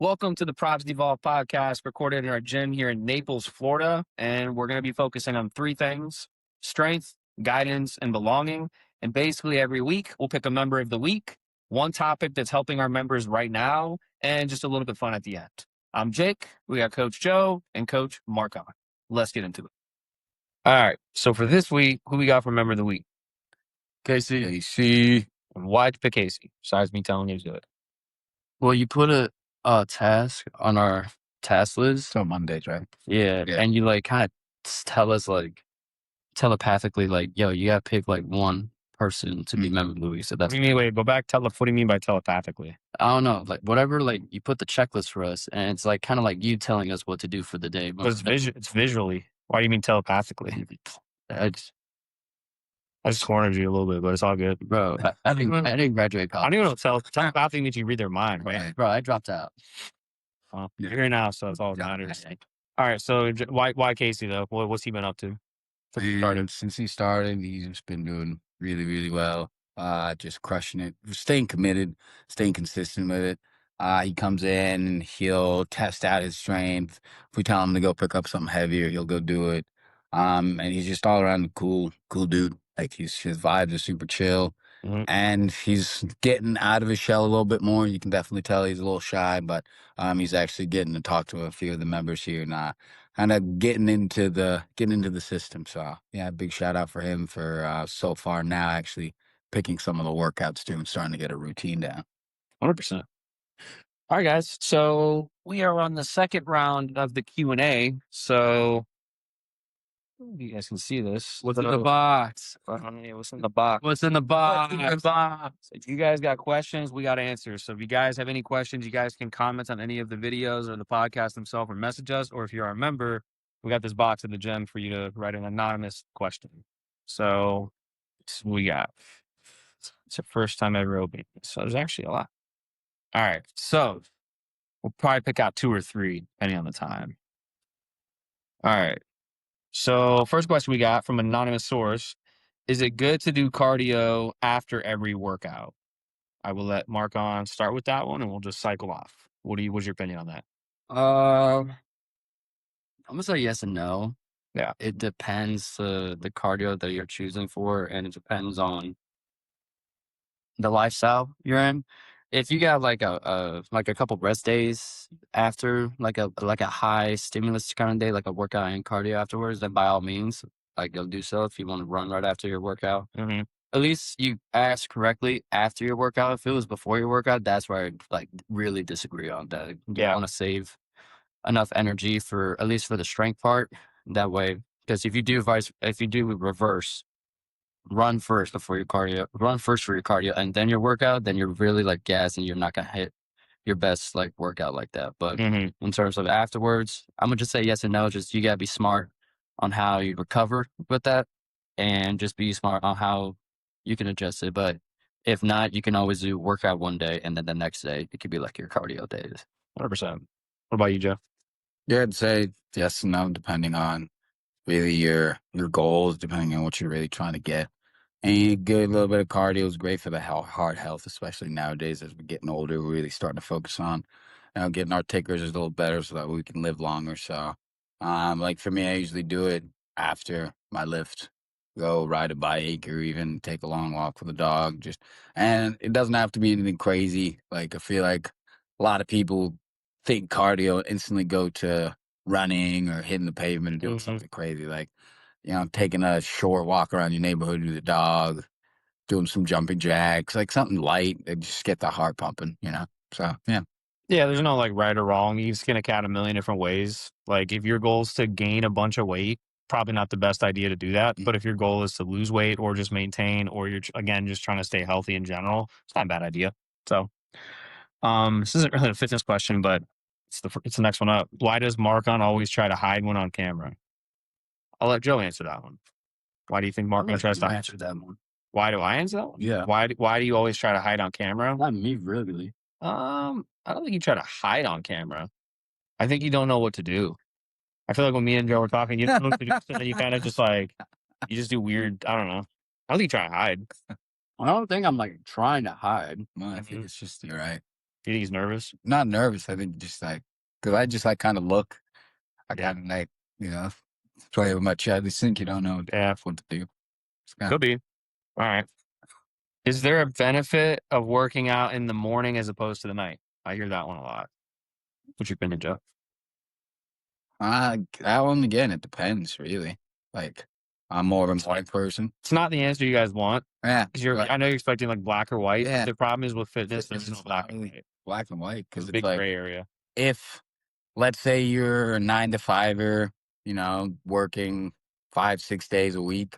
Welcome to the Props Devolve podcast, recorded in our gym here in Naples, Florida. And we're going to be focusing on three things: strength, guidance, and belonging. And basically, every week, we'll pick a member of the week, one topic that's helping our members right now, and just a little bit fun at the end. I'm Jake. We got Coach Joe and Coach Marcon. Let's get into it. All right. So for this week, who we got for member of the week? Casey. Why'd you pick Casey? Besides me telling you to do it. Well, you put a task on our task list. So Mondays, right? Yeah. Yeah. And you kind of tell us telepathically, yo, you gotta pick one person to be member of the week. So What that's do you mean? Wait, go back. What do you mean by telepathically? I don't know, whatever, you put the checklist for us, and it's kind of you telling us what to do for the day. But it's visually. Why do you mean telepathically? I just cornered you a little bit, but it's all good. Bro, I didn't graduate college. I don't even know. Telepathy means you read their mind, right? Bro, I dropped out. Well, you're here now, so it's all that matters. All right, so why Casey, though? What's he been up to? Since he started, he's just been doing really, really well. Just crushing it, staying committed, staying consistent with it. He comes in, he'll test out his strength. If we tell him to go pick up something heavier, he'll go do it. And he's just all around a cool dude. His vibes are super chill. Mhm. And he's getting out of his shell a little bit more. You can definitely tell he's a little shy, but he's actually getting to talk to a few of the members here and kind of getting into the system. So yeah, big shout out for him for so far now actually picking some of the workouts too and starting to get a routine down. 100%. All right, guys. So we are on the second round of the Q&A. So you guys can see this. What's in the box? What's in the box? What's in the box? So if you guys got questions, we got answers. So if you guys have any questions, you guys can comment on any of the videos or the podcast themselves or message us. Or if you're our member, we got this box in the gym for you to write an anonymous question. So this is what we got. It's the first time ever opening. So there's actually a lot. All right. So we'll probably pick out 2 or 3, depending on the time. All right. So first question we got from an anonymous source: is it good to do cardio after every workout? I will let Marcon start with that one, and we'll just cycle off. What's your opinion on that? I'm gonna say yes and no. Yeah. It depends the cardio that you're choosing for, and it depends on the lifestyle you're in. If you got a couple rest days after a high stimulus kind of day, like a workout and cardio afterwards, then by all means, you'll do so if you want to run right after your workout. Mm-hmm. At least you asked correctly after your workout. If it was before your workout, that's where I really disagree on that. You want to save enough energy for at least for the strength part. That way, because if you do reverse, run first for your cardio, and then your workout, then you're really gassed and you're not gonna hit your best workout like that. But in terms of afterwards, I'm gonna just say yes and no. Just you gotta be smart on how you recover with that, and just be smart on how you can adjust it. But if not, you can always do workout one day, and then the next day it could be your cardio days. 100%. What about you, Jeff? Yeah, I'd say yes and no, depending on really your goals, depending on what you're really trying to get. And a good little bit of cardio is great for the heart health, especially nowadays as we're getting older. We're really starting to focus on getting our tickers a little better so that we can live longer. So, for me, I usually do it after my lift. Go ride a bike or even take a long walk with a dog. And it doesn't have to be anything crazy. I feel like a lot of people think cardio instantly go to running or hitting the pavement or doing something crazy. Taking a short walk around your neighborhood with a dog, doing some jumping jacks, something light that just get the heart pumping, So, yeah. Yeah, there's no right or wrong. You can skin a cat a million different ways. If your goal is to gain a bunch of weight, probably not the best idea to do that. But if your goal is to lose weight or just maintain, or you're again just trying to stay healthy in general, it's not a bad idea. So, this isn't really a fitness question, but it's the next one up. Why does Marcon always try to hide when on camera? I'll let Joe answer that one. Why do you think Marcon tries to answer that one? Why do I answer that one? Yeah. Why do you always try to hide on camera? Not me, really. I don't think you try to hide on camera. I think you don't know what to do. I feel like when me and Joe were talking, you don't know what to do, so then you kind of just you just do weird. I don't know. I don't think you try to hide. I don't think I'm trying to hide. No, I think it's just, you're right. Do you think he's nervous? Not nervous. I think just like, because I just like kind of look. I kind of like, you know, play with my chat. They think you don't know what to do. Could be. All right. Is there a benefit of working out in the morning as opposed to the night? I hear that one a lot. What's your opinion, Joe? That one again, it depends really. Like, I'm more of a morning person. It's not the answer you guys want. Yeah, 'Cause I know you're expecting like black or white. Yeah. The problem is with fitness, there's no It's black not and really white. black and white It's because a it's big like, gray area. if let's say you're a 9 to 5er, you know, working 5, 6 days a week,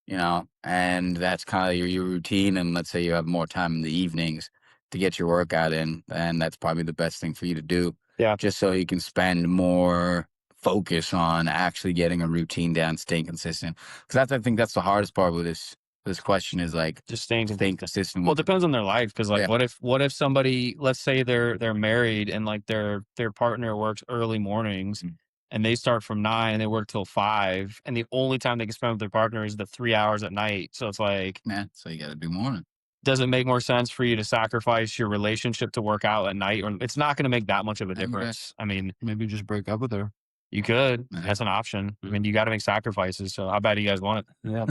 you know, and that's kind of your routine. And let's say you have more time in the evenings to get your workout in, and that's probably the best thing for you to do. Yeah. Just so you can spend more focus on actually getting a routine down, staying consistent. Because I think that's the hardest part with this question is like Just staying consistent. Well, it depends on their life. Cause like, Yeah. what if somebody, let's say they're married and like their partner works early mornings and they start from 9 and they work till 5. And the only time they can spend with their partner is the 3 hours at night. So it's like, Yeah, so you got to do morning. does it make more sense for you to sacrifice your relationship to work out at night? Or it's not going to make that much of a difference. I mean, Maybe just break up with her. you could. Yeah. That's an option. I mean, you got to make sacrifices. So how bad do you guys want it? Yeah.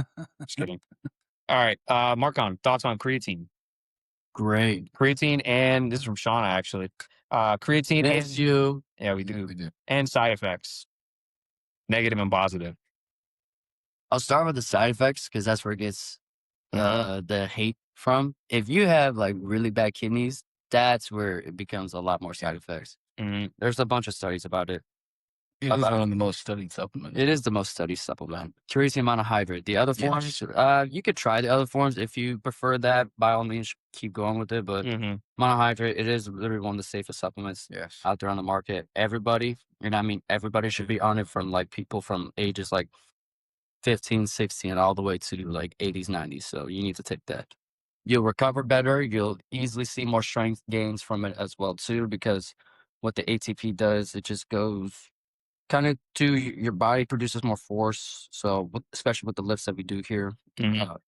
Just kidding. All right. Marcon, thoughts on creatine? Great. Creatine, and this is from Shauna actually. Creatine Thanks and you. yeah, we do. And side effects, negative and positive. I'll start with the side effects because that's where it gets the hate from. If you have like really bad kidneys, that's where it becomes a lot more side effects. There's a bunch of studies about it. It is one of the most studied supplements. It is the most studied supplement. Creatine monohydrate. The other forms, you could try the other forms if you prefer that. By all means, keep going with it. But monohydrate, it is literally one of the safest supplements out there on the market. Everybody, and I mean everybody, should be on it, from like people from ages like 15, 16, all the way to like 80s, 90s. So you need to take that. You'll recover better. You'll easily see more strength gains from it as well too, because what the ATP does, it just goes kind of to your body, produces more force. So especially with the lifts that we do here,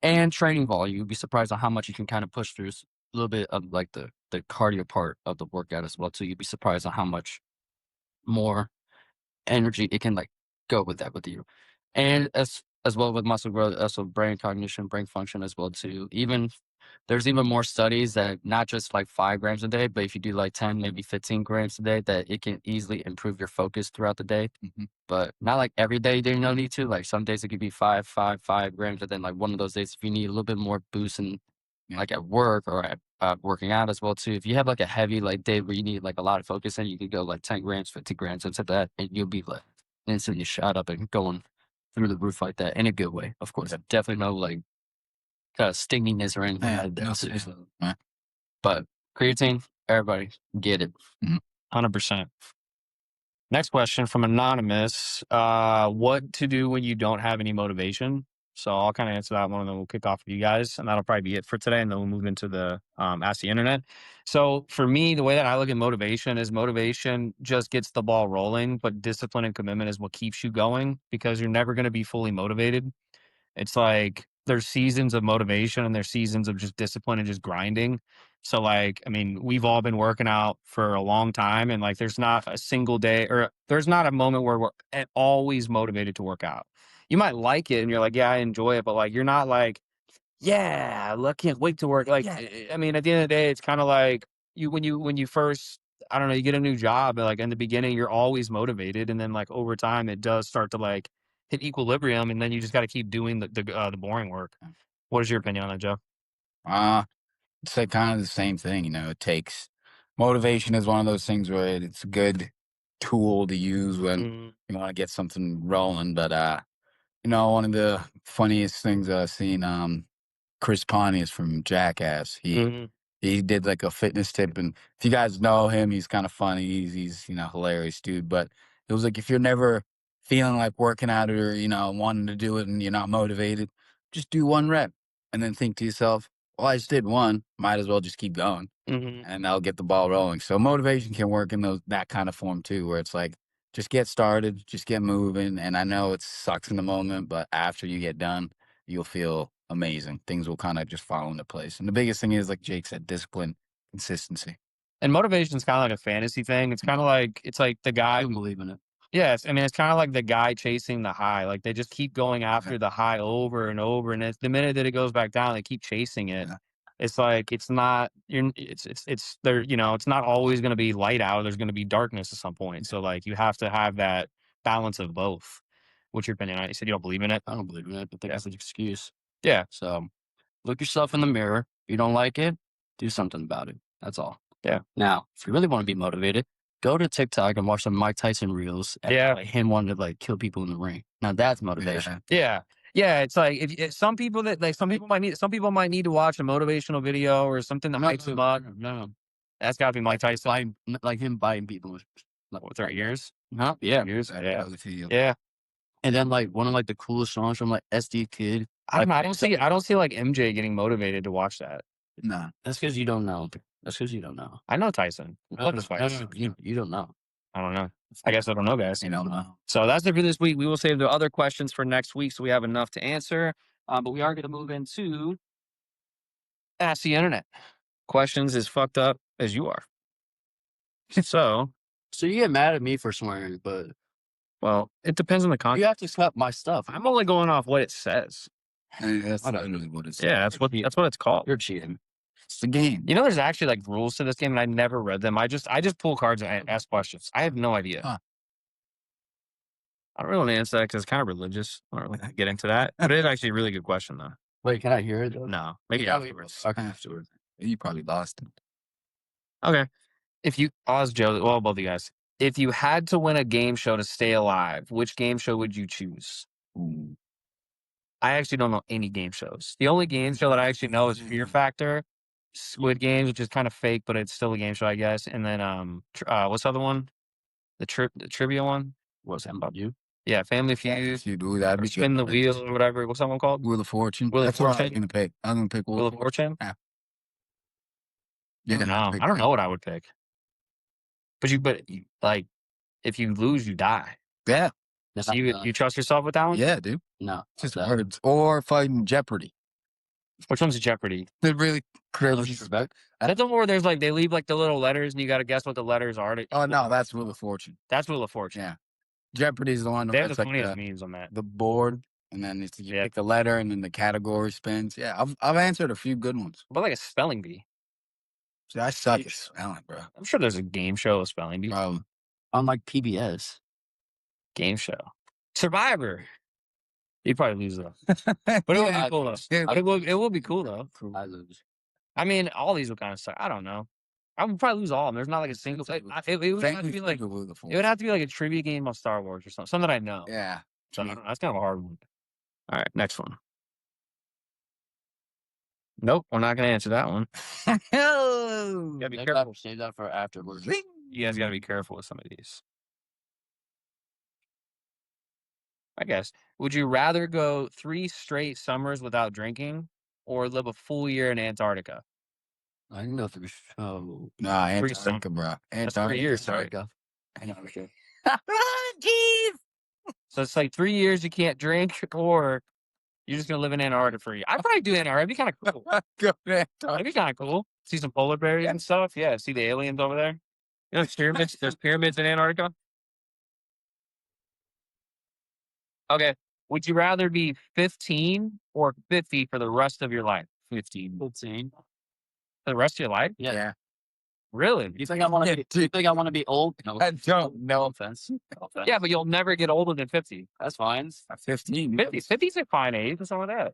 and training volume, you'd be surprised on how much you can kind of push through. A little bit of like the cardio part of the workout as well too. You'd be surprised on how much more energy it can like go with that with you. And as well with muscle growth, also brain cognition, brain function as well too. Even there's even more studies that not just like 5 grams a day, but if you do like 10, maybe 15 grams a day, that it can easily improve your focus throughout the day. But not like every day you don't need to. Like some days it could be 5 grams, and then like one of those days if you need a little bit more boost and like at work or at working out as well too. If you have like a heavy like day where you need like a lot of focus, and you can go like 10 grams, 50 grams into that, and you'll be like instantly shot up and going through the roof like that in a good way. Of course, definitely no like stinginess or anything like that. But creatine, everybody get it. 100%. Next question from Anonymous. What to do when you don't have any motivation? So I'll kind of answer that one, and then we'll kick off with you guys, and that'll probably be it for today. And then we'll move into the Ask the Internet. So for me, the way that I look at motivation is motivation just gets the ball rolling, but discipline and commitment is what keeps you going, because you're never going to be fully motivated. It's like there's seasons of motivation and there's seasons of just discipline and just grinding. So like, I mean, we've all been working out for a long time, and like there's not a single day, or there's not a moment where we're always motivated to work out. You might like it and you're like, yeah, I enjoy it, but like you're not like, yeah, I can't wait to work. Like, I mean, at the end of the day, it's kind of like when you first, I don't know, you get a new job, and like in the beginning, you're always motivated, and then like over time, it does start to like hit equilibrium, and then you just got to keep doing the boring work. What is your opinion on that, Joe? It's like kind of the same thing, you know. It takes motivation is one of those things where it's a good tool to use when you want to get something rolling. But you know, one of the funniest things I've seen, Chris Pontius from Jackass. He did like a fitness tip, and if you guys know him, he's kind of funny. He's you know, hilarious dude. But it was like, if you're never feeling like working out, or you know, wanting to do it, and you're not motivated, just do 1 rep, and then think to yourself, well, I just did 1, might as well just keep going, and that'll get the ball rolling. So motivation can work in that kind of form too, where it's like, just get started, just get moving. And I know it sucks in the moment, but after you get done, you'll feel amazing. Things will kind of just fall into place. And the biggest thing is, like Jake said, discipline, consistency. And motivation is kind of like a fantasy thing. It's kind of like the I guy. don't believe in it. Yes, I mean it's kind of like the guy chasing the high. Like they just keep going after the high over and over, and it's the minute that it goes back down, they keep chasing it. Yeah. It's like it's not. It's there. You know, it's not always going to be light out. There's going to be darkness at some point. So like you have to have that balance of both. What's your opinion on it? You said you don't believe in it. I don't believe in it. I think that's an excuse. Yeah. So look yourself in the mirror. If you don't like it, do something about it. That's all. Yeah. Now, if you really want to be motivated, go to TikTok and watch some Mike Tyson reels. And, Yeah. like, him wanting to like kill people in the ring. Now that's motivation. Yeah. Yeah, it's like if some people might need to watch a motivational video or something that makes them up. No, That's got to be Mike Tyson. like him biting people with What, 30 years? huh? Yeah. Years? Yeah. Yeah. Yeah. And then like one of like the coolest songs from like SD Kid. I don't know. I don't see like MJ getting motivated to watch that. Nah. That's because you don't know. That's because you don't know. I know Tyson. I love his fights. You don't know. I don't know. I guess I don't know, guys. You don't know. So that's it for this week. We will save the other questions for next week so we have enough to answer. But we are going to move into Ask the Internet. Questions as fucked up as you are. So you get mad at me for swearing, but well, it depends on the you content. have to cut my stuff. I'm only going off what it says. Hey, that's literally what it's. Yeah, that's what it's called. You're cheating. It's the game. You know, there's actually like rules to this game, and I never read them. I just pull cards and ask questions. I have no idea. Huh. I don't really want to answer that because it's kind of religious. I don't really get into that. But it's actually a really good question, though. Wait, can I hear it? No, maybe afterwards. Okay, afterwards. You probably lost it. Okay. I'll ask Joe. Well, both of you guys. If you had to win a game show to stay alive, which game show would you choose? Ooh. I actually don't know any game shows. The only game show that I actually know is Fear Factor, Squid Games, which is kind of fake, but it's still a game show, I guess. And then what's the other one? The trivia one. What's that about you? Yeah, Family Feud. If you do that, Or Spin the Wheel or whatever. What's that one called? Wheel of Fortune. Wheel of That's what I was Fortune? gonna pick. I was gonna pick Wheel of Fortune? Yeah. No, I don't know what I would pick. But like, if you lose, you die. Yeah. So you trust yourself with that one? Yeah, dude. No. Just words. Or fighting Jeopardy. Which one's Jeopardy? They're really crazy. Disrespect. That's the one where there's like they leave like the little letters and you got to guess what the letters are. Oh no, that's Wheel of Fortune. That's Wheel of Fortune. Yeah. Jeopardy's the one They have the that's like funniest memes on that. the board, and then it's you pick the letter, and then the category spins. Yeah, I've answered a few good ones. What about like a spelling bee? See, I suck at spelling, bro. I'm sure there's a game show of spelling bee. On like PBS. Game show. Survivor. You'd probably lose though. But it would be cool though. It will be cool though. I lose. I mean, all these would kind of suck. I don't know. I would probably lose all of them. There's not like a single. It would have to be like a trivia game on Star Wars or something that I know. Yeah. So that's kind of a hard one. All right, next one. Nope, we're not going to answer that one. Oh, Gotta be careful. Save that for afterwards. You guys got to be careful with some of these. I guess. Would you rather go 3 straight summers without drinking or live a full year in Antarctica? I didn't know if it was. Oh, nah, Antarctica, bro. That's 3 years, sorry. Antarctica. Jeez. So it's like 3 years you can't drink, or you're just gonna live in Antarctica for a year. I'd probably do Antarctica. It'd be kind of cool. Go to It'd be kind of cool. See some polar bears and stuff. Yeah, see the aliens over there. You know, pyramids. There's pyramids in Antarctica. Okay. Would you rather be 15 or 50 for the rest of your life? 15. 15. For the rest of your life? Yeah. Really? You think I want to? You think I want to be old? No. I don't. No offense. No offense. Yeah, but you'll never get older than 50. That's fine. 15. 50. 50's a fine age. What's wrong with that?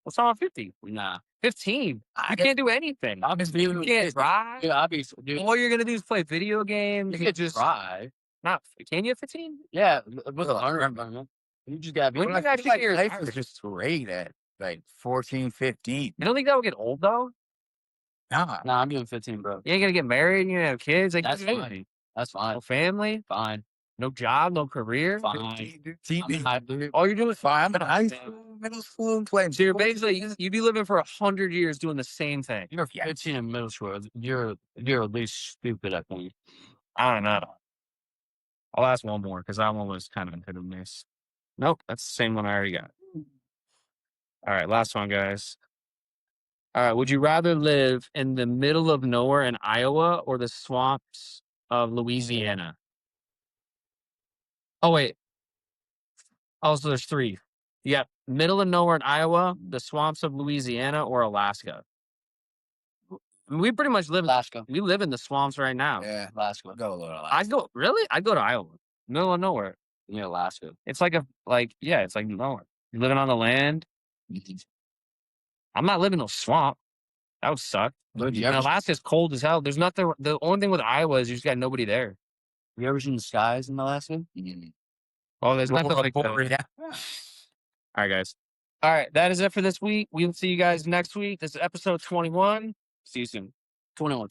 What's wrong with 50? Nah. 15. You can't do anything. Obviously, You can't drive. Yeah, obviously, dude. All you're gonna do is play video games. You can just drive. Not. Can you at 15? Yeah, with a hundred. You just gotta be. When you I feel actually like get your life tires. is just great at like 14, 15. You don't think that will get old though? Nah. Nah, I'm doing 15, bro. You ain't gonna get married. You gonna have kids. Like, That's you do fine. anything. That's fine. No family. Fine. No job. No career. Fine. TV. All you're doing is Fine. I'm in high school, middle school, playing. So you're basically you'd be living for 100 years doing the same thing. You're 15 in middle school. You're at least stupid, I think. I don't know. I'll ask one more because that one was kind of a hit or miss. Nope, that's the same one I already got. All right, last one, guys. All right. Would you rather live in the middle of nowhere in Iowa or the swamps of Louisiana? Oh, wait. Oh, so there's 3. Yeah. Middle of nowhere in Iowa, the swamps of Louisiana, or Alaska. We pretty much live. Alaska. We live in the swamps right now. Yeah, Alaska. go a little Alaska. I'd go. Really? I'd go to Iowa. Middle of nowhere. Yeah, Alaska. It's like yeah. It's like nowhere. You're living on the land. I'm not living in a swamp. That would suck. Dude, you And ever, Alaska's cold as hell. There's nothing. The only thing with Iowa is you just got nobody there. you ever seen the skies in Alaska? Oh, there's nothing like that. Yeah. All right, guys. All right, that is it for this week. We'll see you guys next week. This is episode 21. See you soon. 21.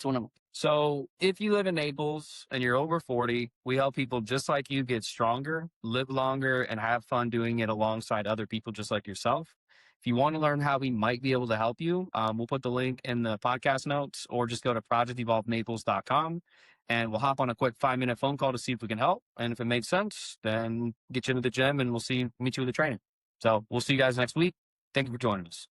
So, if you live in Naples and you're over 40, we help people just like you get stronger, live longer, and have fun doing it alongside other people just like yourself. If you want to learn how we might be able to help you, we'll put the link in the podcast notes, or just go to projectevolvenaples.com and we'll hop on a quick 5-minute phone call to see if we can help. And if it makes sense, then get you into the gym and we'll meet you with the training. So we'll see you guys next week. Thank you for joining us.